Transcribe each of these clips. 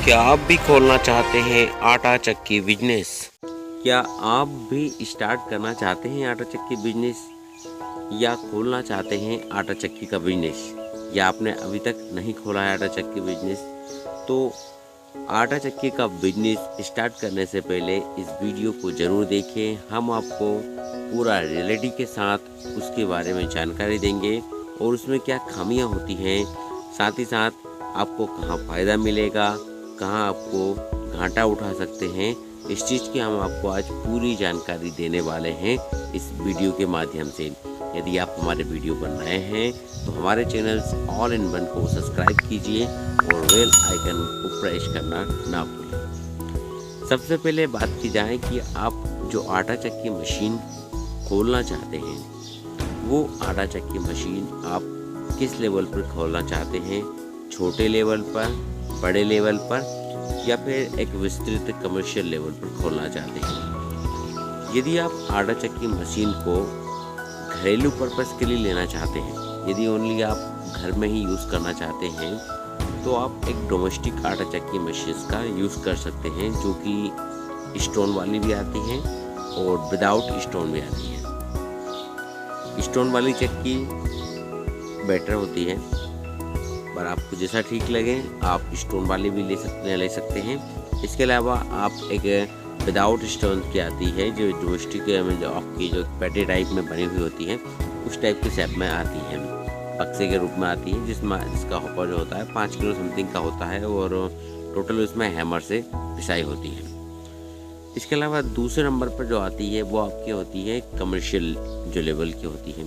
क्या आप भी खोलना चाहते हैं आटा चक्की बिजनेस? क्या आप भी स्टार्ट करना चाहते हैं आटा चक्की बिजनेस या खोलना चाहते हैं आटा चक्की का बिजनेस, या आपने अभी तक नहीं खोला है आटा चक्की बिजनेस? तो आटा चक्की का बिजनेस स्टार्ट करने से पहले इस वीडियो को ज़रूर देखें। हम आपको पूरा रियलिटी के साथ उसके बारे में जानकारी देंगे और उसमें क्या खामियां होती हैं, साथ ही साथ आपको कहाँ फ़ायदा मिलेगा, कहाँ आपको घाटा उठा सकते हैं, इस चीज़ की हम आपको आज पूरी जानकारी देने वाले हैं इस वीडियो के माध्यम से। यदि आप हमारे वीडियो पर नए हैं तो हमारे चैनल ऑल इन वन को सब्सक्राइब कीजिए और बेल आइकन को प्रेस करना ना भूलें। सबसे पहले बात की जाए कि आप जो आटा चक्की मशीन खोलना चाहते हैं, वो आटा चक्की मशीन आप किस लेवल पर खोलना चाहते हैं, छोटे लेवल पर, बड़े लेवल पर, या फिर एक विस्तृत कमर्शियल लेवल पर खोलना चाहते हैं। यदि आप आटा चक्की मशीन को घरेलू पर्पस के लिए लेना चाहते हैं, यदि ओनली आप घर में ही यूज़ करना चाहते हैं, तो आप एक डोमेस्टिक आटा चक्की मशीन का यूज़ कर सकते हैं, जो कि स्टोन वाली भी आती हैं और विदाउट स्टोन भी आती है। स्टोन वाली चक्की बेटर होती है, पर आपको जैसा ठीक लगे आप स्टोन वाली भी ले सकते हैं। इसके अलावा आप एक विदाउट स्टोन की आती है, जो डोमेस्टिक में जो आपकी जो पैटे टाइप में बनी हुई होती है, उस टाइप की शेप में आती है, बक्से के रूप में आती है, जिसका हॉपर जो होता है 5 किलो समथिंग का होता है और टोटल उसमें हैमर से पिसाई होती है। इसके अलावा दूसरे नंबर पर जो आती है वो आपकी होती है कमर्शियल जो लेवल की होती है।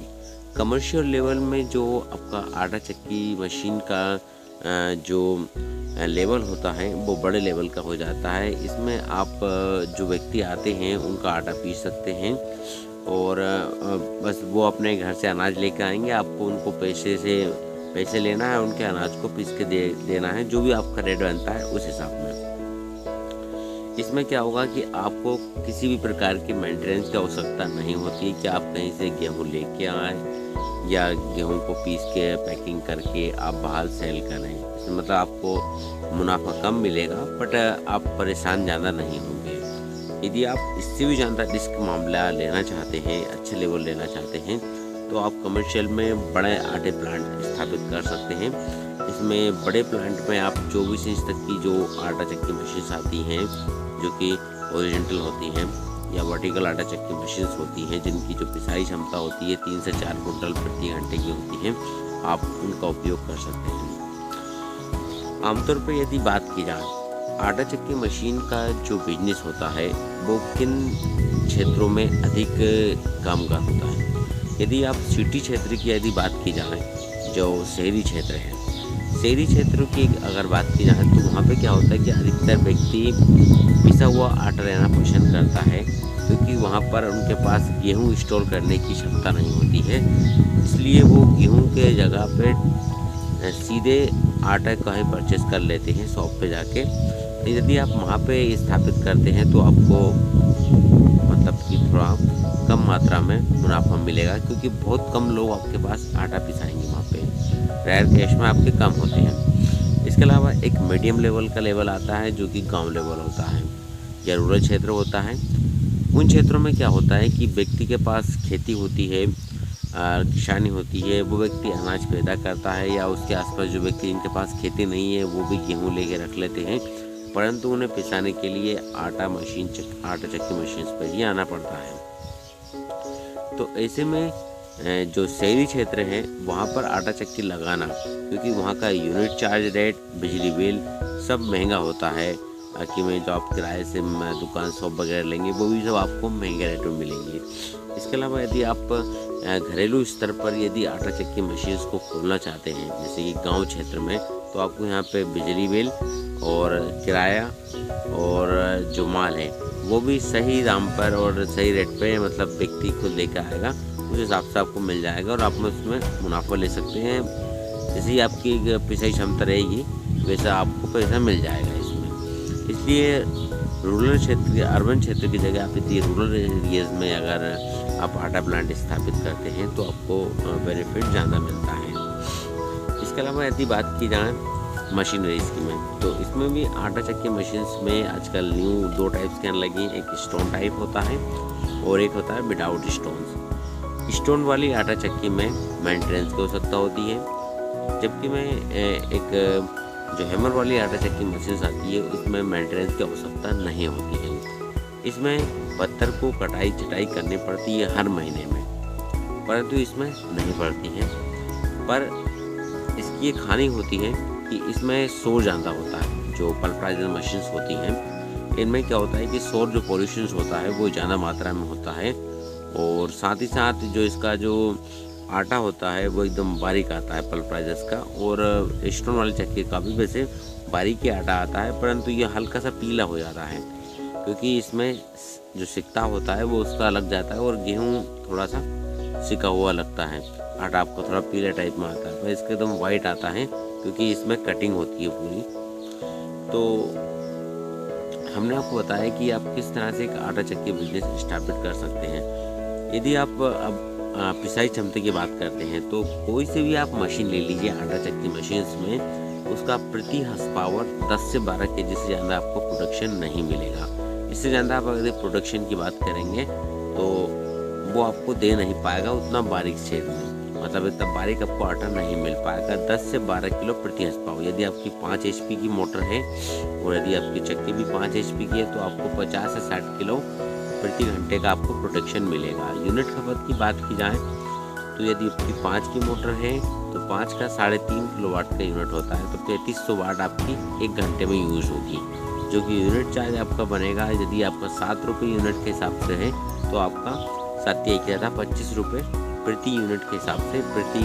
कमर्शियल लेवल में जो आपका आटा चक्की मशीन का जो लेवल होता है वो बड़े लेवल का हो जाता है। इसमें आप जो व्यक्ति आते हैं उनका आटा पीस सकते हैं और बस वो अपने घर से अनाज लेकर आएंगे, आपको उनको पैसे लेना है, उनके अनाज को पीस के देना है, जो भी आपका रेट बनता है उस हिसाब में। इसमें क्या होगा कि आपको किसी भी प्रकार की मेंटेनेंस की आवश्यकता नहीं होती है कि आप कहीं से गेहूँ लेके आएँ या गेहूं को पीस के पैकिंग करके आप बाहर सेल करें। इसमें मतलब आपको मुनाफा कम मिलेगा, बट आप परेशान ज़्यादा नहीं होंगे। यदि आप इससे भी ज़्यादा रिस्क मामला लेना चाहते हैं, अच्छे लेवल लेना चाहते हैं, तो आप कमर्शियल में बड़े आटे प्लांट स्थापित कर सकते हैं। इसमें बड़े प्लांट में आप 24 इंच तक की जो आटा चक्की मशीन आती हैं, जो कि ओरिजेंटल होती हैं या वर्टिकल आटा चक्की मशीन्स होती हैं, जिनकी जो पिसाई क्षमता होती है 3 से 4 कुंटल प्रति घंटे की होती है, आप उनका उपयोग कर सकते हैं। आमतौर पर यदि बात की जाए आटा चक्की मशीन का जो बिजनेस होता है वो किन क्षेत्रों में अधिक कामगार होता है। यदि आप सिटी क्षेत्र की यदि बात की जाए, जो शहरी क्षेत्र है, शहरी क्षेत्रों की अगर बात की जाए तो वहाँ पे क्या होता है कि अधिकतर व्यक्ति पिसा हुआ आटा लेना पसंद करता है, क्योंकि वहाँ पर उनके पास गेहूँ स्टोर करने की क्षमता नहीं होती है। इसलिए वो गेहूँ के जगह पे सीधे आटा का ही परचेस कर लेते हैं शॉप पे जाके। यदि आप वहाँ पे स्थापित करते हैं तो आपको मतलब कि थोड़ा कम मात्रा में मुनाफा मिलेगा, क्योंकि बहुत कम लोग आपके पास आटा पिसाएंगे वहाँ पे, रेयर केस में आपके कम होते हैं। इसके अलावा एक मीडियम लेवल का लेवल आता है, जो कि गांव लेवल होता है या रूरल क्षेत्र होता है। उन क्षेत्रों में क्या होता है कि व्यक्ति के पास खेती होती है, किसानी होती है, वो व्यक्ति अनाज पैदा करता है, या उसके आसपास जो व्यक्ति जिनके पास खेती नहीं है वो भी गेहूँ लेके रख लेते हैं, परंतु उन्हें पिसाने के लिए आटा चक्की मशीन पर ही आना पड़ता है। तो ऐसे में जो शहरी क्षेत्र है वहाँ पर आटा चक्की लगाना, क्योंकि वहाँ का यूनिट चार्ज रेट, बिजली बिल सब महंगा होता है, कि में जो आप किराए से दुकान शॉप वगैरह लेंगे वो भी सब आपको महंगे रेट में मिलेंगे। इसके अलावा यदि आप घरेलू स्तर पर यदि आटा चक्की मशीन को खोलना चाहते हैं, जैसे कि गांव क्षेत्र में, तो आपको यहाँ पे बिजली बिल और किराया और जो माल है वो भी सही दाम पर और सही रेट पे मतलब व्यक्ति को लेकर आएगा, उस हिसाब से आपको मिल जाएगा और आप उसमें मुनाफा ले सकते हैं। जैसे ही आपकी पिसाई क्षमता रहेगी वैसा आपको पैसा मिल जाएगा इसमें। इसलिए रूरल क्षेत्र, अर्बन क्षेत्र की जगह आप यदि रूरल एरियाज में अगर आप आटा प्लांट स्थापित करते हैं तो आपको बेनिफिट ज़्यादा मिलता है। इसके अलावा यदि बात की जाए मशीनरी इसकी में। तो इसमें भी आटा चक्की मशीन्स में आजकल न्यू 2 टाइप्स के आने लगी हैं। एक स्टोन टाइप होता है और एक होता है विदाउट स्टोन्स। स्टोन वाली आटा चक्की में मेंटेनेंस की आवश्यकता होती है, जबकि में एक जो हैमर वाली आटा चक्की मशीन आती है उसमें मेंटेनेंस की आवश्यकता नहीं होती है। इसमें पत्थर को कटाई छटाई करनी पड़ती है हर महीने में, परंतु इसमें नहीं पड़ती है। पर इसकी एक हानि होती है कि इसमें शोर ज़्यादा होता है। जो पल्वराइजर मशीन्स होती हैं इनमें क्या होता है कि शोर जो पॉल्यूशन होता है वो ज़्यादा मात्रा में होता है, और साथ ही साथ जो इसका जो आटा होता है वो एकदम बारीक आता है पल्वराइजर्स का। और स्टोन वाली चक्की का भी वैसे बारीक ही आटा आता है, परंतु ये हल्का सा पीला हो जाता है क्योंकि इसमें जो सिकता होता है वो उसका लग जाता है और गेहूँ थोड़ा सा सिका हुआ लगता है। आटा आपको थोड़ा पीले टाइप में आता है, पर इसका एकदम वाइट आता है क्योंकि इसमें कटिंग होती है पूरी। तो हमने आपको बताया कि आप किस तरह से एक आटा चक्की बिजनेस स्थापित कर सकते हैं। यदि आप अब पिसाई क्षमता की बात करते हैं तो कोई से भी आप मशीन ले लीजिए आटा चक्की मशीन्स में, उसका प्रति हॉर्स पावर 10 से 12 केजी से ज़्यादा आपको प्रोडक्शन नहीं मिलेगा। इससे ज़्यादा आप अगर प्रोडक्शन की बात करेंगे तो वो आपको दे नहीं पाएगा उतना बारीक शेड में, मतलब इतना बारीक आपको आटा नहीं मिल पाएगा। 10 से 12 किलो प्रति हॉर्स पावर। यदि आपकी 5 HP की मोटर है और यदि आपकी चक्की भी 5 HP की है तो आपको 50 से 60 किलो प्रति घंटे का आपको प्रोडक्शन मिलेगा। यूनिट खपत की बात की जाए तो यदि आपकी 5 की मोटर है तो 5 का 3.5 किलोवाट का यूनिट होता है, तो 3300 वाट आपकी 1 घंटे में यूज़ होगी, जो कि यूनिट चार्ज आपका बनेगा। यदि आपका 7 रुपये यूनिट के हिसाब से है तो आपका 25 रुपये प्रति यूनिट के हिसाब से प्रति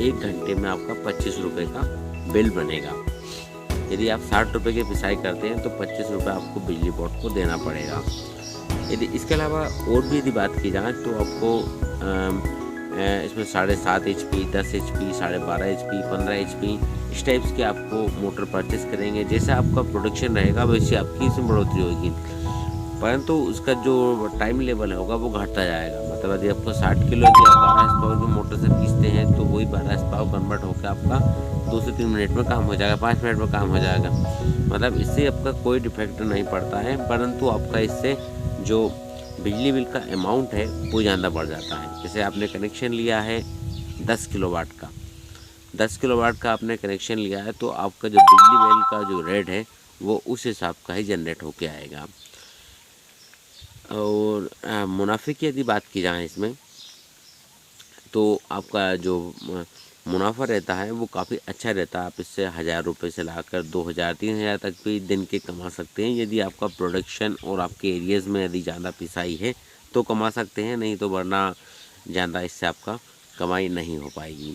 1 घंटे में आपका 25 रुपये का बिल बनेगा। यदि आप 60 रुपये की पिसाई करते हैं तो 25 रुपये आपको बिजली बोर्ड को देना पड़ेगा। यदि इसके अलावा और भी यदि बात की जाए तो आपको इसमें 7.5 HP, 10 HP, 12.5 HP, 15 HP इस टाइप्स के आपको मोटर परचेस करेंगे। जैसे आपका प्रोडक्शन रहेगा वैसे आपकी इसमें बढ़ोतरी होगी, परंतु उसका जो टाइम लेवल होगा वो घटता जाएगा। मतलब यदि आपको 60 किलो की 12 हॉर्स पावर की मोटर से पीसते हैं तो वही 12 हॉर्स पावर कन्वर्ट होकर आपका 2 से 3 मिनट में काम हो जाएगा, 5 मिनट में काम हो जाएगा। मतलब इससे आपका कोई डिफेक्ट नहीं पड़ता है, परंतु आपका इससे जो बिजली बिल का अमाउंट है वो ज़्यादा बढ़ जाता है। जैसे आपने कनेक्शन लिया है 10 किलोवाट का, 10 किलोवाट का आपने कनेक्शन लिया है तो आपका जो बिजली बिल का जो रेट है वो उस हिसाब का ही जनरेट होके आएगा। और मुनाफे की यदि बात की जाए इसमें तो आपका जो मुनाफा रहता है वो काफ़ी अच्छा रहता है। आप इससे 1000 रुपये से लाकर 2000 3000 तक भी दिन के कमा सकते हैं। यदि आपका प्रोडक्शन और आपके एरियाज़ में यदि ज़्यादा पिसाई है तो कमा सकते हैं, नहीं तो वरना ज़्यादा इससे आपका कमाई नहीं हो पाएगी।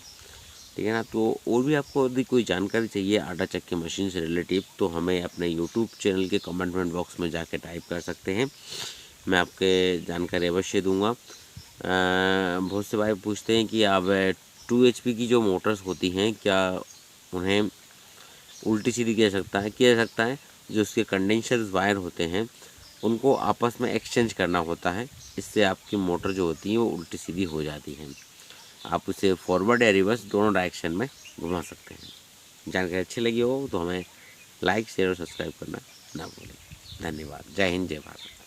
ठीक है ना। तो और भी आपको यदि कोई जानकारी चाहिए आटा चक्की मशीन से रिलेटिव तो हमें अपने यूट्यूब चैनल के कमेंट बॉक्स में जाके टाइप कर सकते हैं, मैं आपके जानकारी अवश्य दूंगा। बहुत से भाई पूछते हैं कि आप 2 HP की जो मोटर्स होती हैं क्या उन्हें उल्टी सीधी किया सकता है। जो उसके कंडेंसर वायर होते हैं उनको आपस में एक्सचेंज करना होता है, इससे आपकी मोटर जो होती है वो उल्टी सीधी हो जाती है। आप उसे फॉरवर्ड या रिवर्स दोनों डायरेक्शन में घुमा सकते हैं। जानकारी अच्छी लगी हो तो हमें लाइक शेयर और सब्सक्राइब करना ना भूलें। धन्यवाद। जय हिंद, जय भारत।